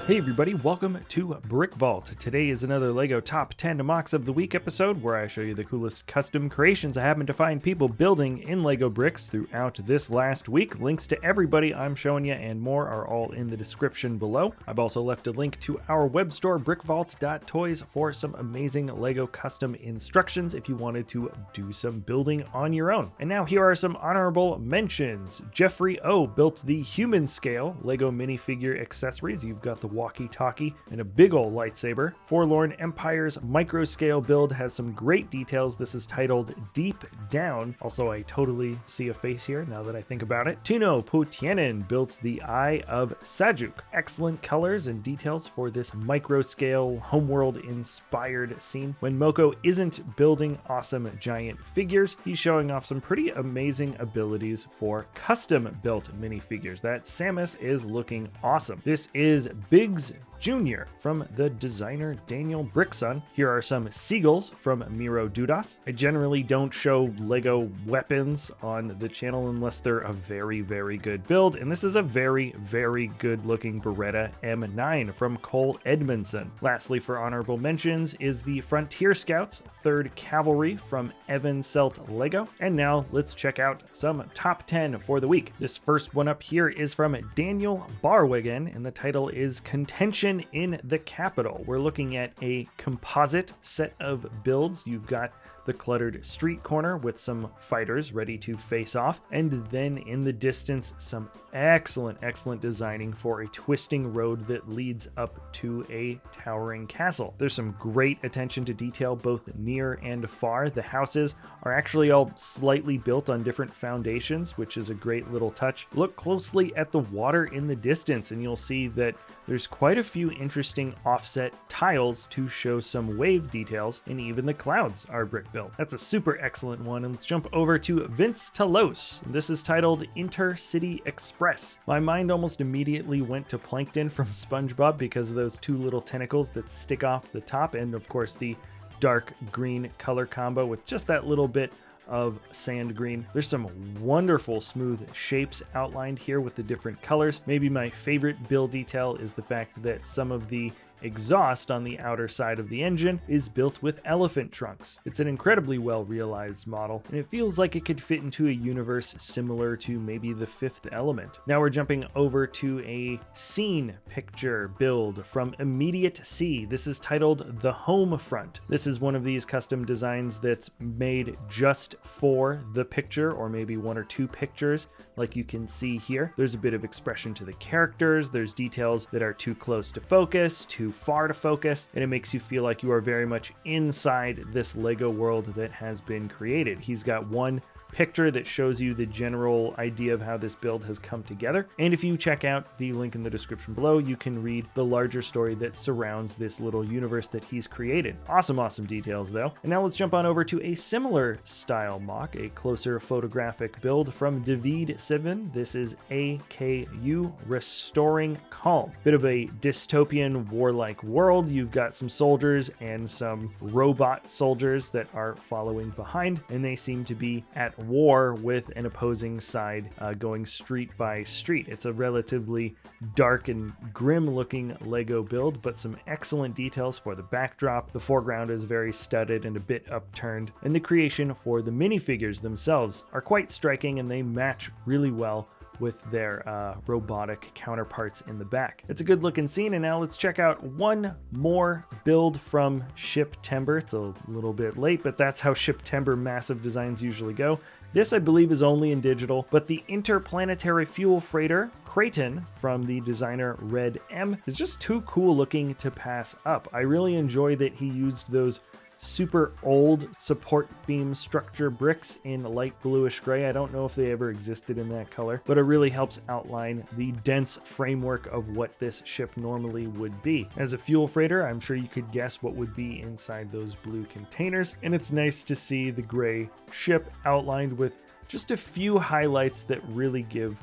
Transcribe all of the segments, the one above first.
Hey everybody, welcome to Brick Vault. Today is another LEGO Top 10 MOCs of the Week episode where I show you the coolest custom creations I happen to find people building in LEGO bricks throughout this last week. Links to everybody I'm showing you and more are all in the description below. I've also left a link to our web store, brickvault.toys, for some amazing LEGO custom instructions if you wanted to do some building on your own. And now here are some honorable mentions. Jeffrey O built the human scale LEGO minifigure accessories. You've got the walkie-talkie and a big ol' lightsaber. Forlorn Empire's micro scale build has some great details. This is titled Deep Down. Also, I totally see a face here now that I think about it. Tuno Putienen built the Eye of Sajuk. Excellent colors and details for this micro scale homeworld inspired scene. When Moko isn't building awesome giant figures, he's showing off some pretty amazing abilities for custom built minifigures. That Samus is looking awesome. This is Biggs Jr. from the designer Daniel Brickson. Here are some seagulls from Miro Dudas. I generally don't show LEGO weapons on the channel unless they're a very, very good build, and this is a very, very good looking Beretta M9 from Cole Edmondson. Lastly, for honorable mentions is the Frontier Scouts 3rd Cavalry from Evan Selt LEGO. And now let's check out some top 10 for the week. This first one up here is from Daniel Barwegen, and the title is Contention in the Capital. We're looking at a composite set of builds. You've got the cluttered street corner with some fighters ready to face off, and then in the distance some excellent designing for a twisting road that leads up to a towering castle. There's some great attention to detail both near and far. The houses are actually all slightly built on different foundations, which is a great little touch. Look closely at the water in the distance and you'll see that there's quite a few interesting offset tiles to show some wave details, and even the clouds are brick built. That's a super excellent one. And let's jump over to Vince Talos. This is titled Intercity Express. My mind almost immediately went to Plankton from SpongeBob because of those two little tentacles that stick off the top, and of course the dark green color combo with just that little bit of sand green. There's some wonderful smooth shapes outlined here with the different colors. Maybe my favorite build detail is the fact that some of the exhaust on the outer side of the engine is built with elephant trunks. It's an incredibly well realized model, and it feels like it could fit into a universe similar to maybe the Fifth Element. Now we're jumping over to a scene picture build from Immediate Sea. This is titled The Homefront. This is one of these custom designs that's made just for the picture, or maybe one or two pictures like you can see here. There's a bit of expression to the characters, there's details that are too close to focus, too far to focus, and it makes you feel like you are very much inside this LEGO world that has been created. He's got one picture that shows you the general idea of how this build has come together. And if you check out the link in the description below, you can read the larger story that surrounds this little universe that he's created. Awesome details though. And now let's jump on over to a similar style mock, a closer photographic build from Devid VII. This is AKU Restoring Calm. Bit of a dystopian warlike world. You've got some soldiers and some robot soldiers that are following behind, and they seem to be at war with an opposing side going street by street. It's a relatively dark and grim looking LEGO build, but some excellent details for the backdrop. The foreground is very studded and a bit upturned, and the creation for the minifigures themselves are quite striking, and they match really well with their robotic counterparts in the back. It's a good looking scene, and now let's check out one more build from Shiptember. It's a little bit late, but that's how Shiptember massive designs usually go. This, I believe, is only in digital, but the interplanetary fuel freighter Khretom from the designer Red M is just too cool looking to pass up. I really enjoy that he used those super old support beam structure bricks in light bluish gray. I don't know if they ever existed in that color, but it really helps outline the dense framework of what this ship normally would be. As a fuel freighter, I'm sure you could guess what would be inside those blue containers, and it's nice to see the gray ship outlined with just a few highlights that really give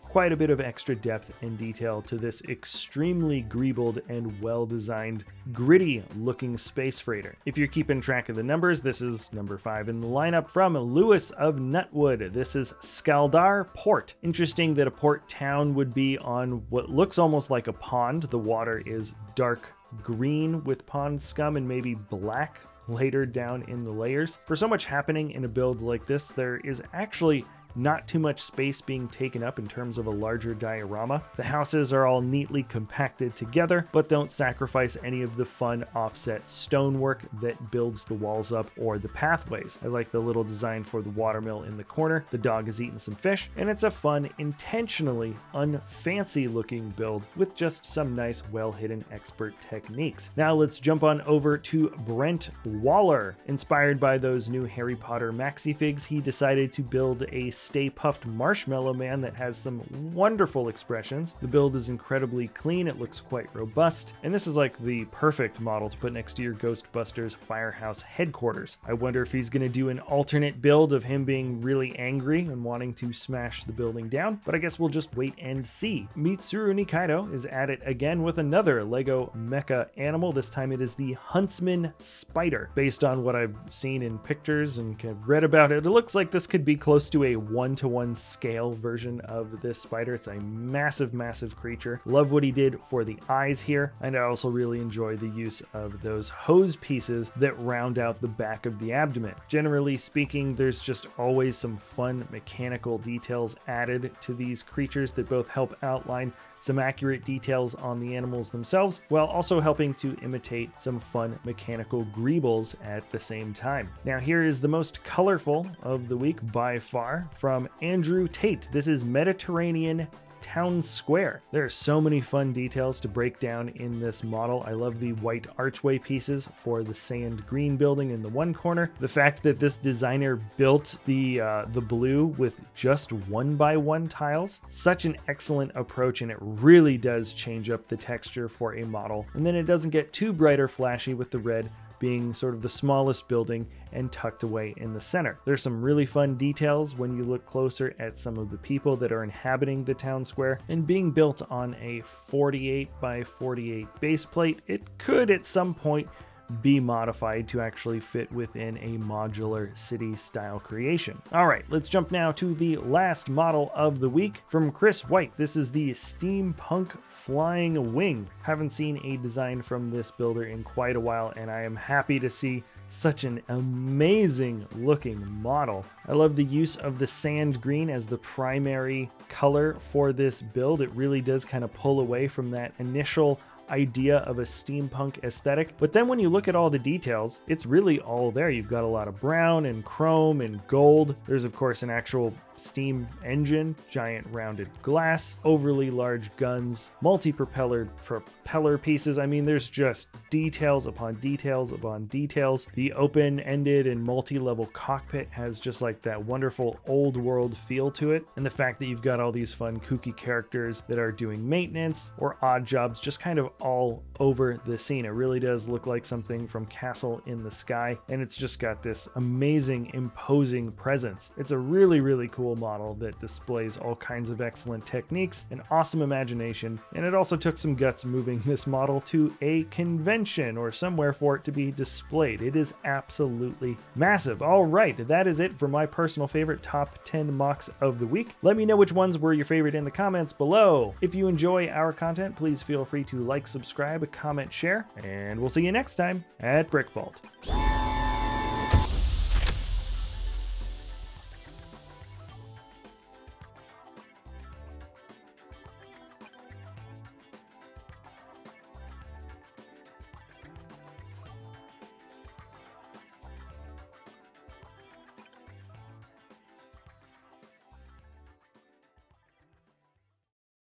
quite a bit of extra depth and detail to this extremely greebled and well-designed, gritty-looking space freighter. If you're keeping track of the numbers, this is number 5 in the lineup from Lewis of Nutwood. This is Skaldar Port. Interesting that a port town would be on what looks almost like a pond. The water is dark green with pond scum and maybe black later down in the layers. For so much happening in a build like this, there is actually not too much space being taken up in terms of a larger diorama. The houses are all neatly compacted together, but don't sacrifice any of the fun offset stonework that builds the walls up or the pathways. I like the little design for the watermill in the corner. The dog is eating some fish, and it's a fun, intentionally unfancy looking build with just some nice, well-hidden expert techniques. Now let's jump on over to Brent Waller. Inspired by those new Harry Potter Maxifigs, he decided to build a Stay Puft Marshmallow Man that has some wonderful expressions. The build is incredibly clean, it looks quite robust, and this is like the perfect model to put next to your Ghostbusters Firehouse headquarters. I wonder if he's going to do an alternate build of him being really angry and wanting to smash the building down, but I guess we'll just wait and see. Mitsuru Nikaido is at it again with another LEGO Mecha animal. This time it is the Huntsman Spider. Based on what I've seen in pictures and kind of read about it, it looks like this could be close to a 1-to-1 scale version of this spider. It's a massive creature. Love what he did for the eyes here, and I also really enjoy the use of those hose pieces that round out the back of the abdomen. Generally speaking, there's just always some fun mechanical details added to these creatures that both help outline some accurate details on the animals themselves, while also helping to imitate some fun mechanical greebles at the same time. Now here is the most colorful of the week by far from Andrew Tate. This is Mediterranean Town Square. There are so many fun details to break down in this model. I love the white archway pieces for the sand green building in the one corner. The fact that this designer built the blue with just 1x1 tiles. Such an excellent approach, and it really does change up the texture for a model. And then it doesn't get too bright or flashy with the red being sort of the smallest building and tucked away in the center. There's some really fun details when you look closer at some of the people that are inhabiting the town square, and being built on a 48x48 base plate, it could at some point be modified to actually fit within a modular city style creation. All right, let's jump now to the last model of the week from Chris Wight. This is the Steampunk Flying Wing. Haven't seen a design from this builder in quite a while, and I am happy to see such an amazing looking model. I love the use of the sand green as the primary color for this build. It really does kind of pull away from that initial idea of a steampunk aesthetic, but then when you look at all the details, it's really all there. You've got a lot of brown and chrome and gold. There's of course an actual steam engine, giant rounded glass, overly large guns, multi-propeller propeller pieces. I mean, there's just details upon details upon details. The open-ended and multi-level cockpit has just like that wonderful old world feel to it, and the fact that you've got all these fun kooky characters that are doing maintenance or odd jobs just kind of all over the scene. It really does look like something from Castle in the Sky, and it's just got this amazing, imposing presence. It's a really cool model that displays all kinds of excellent techniques and awesome imagination, and it also took some guts moving this model to a convention or somewhere for it to be displayed. It is absolutely massive. All right, that is it for my personal favorite top 10 MOCs of the week. Let me know which ones were your favorite in the comments below. If you enjoy our content, please feel free to like, subscribe, comment, share, and we'll see you next time at Brick Vault.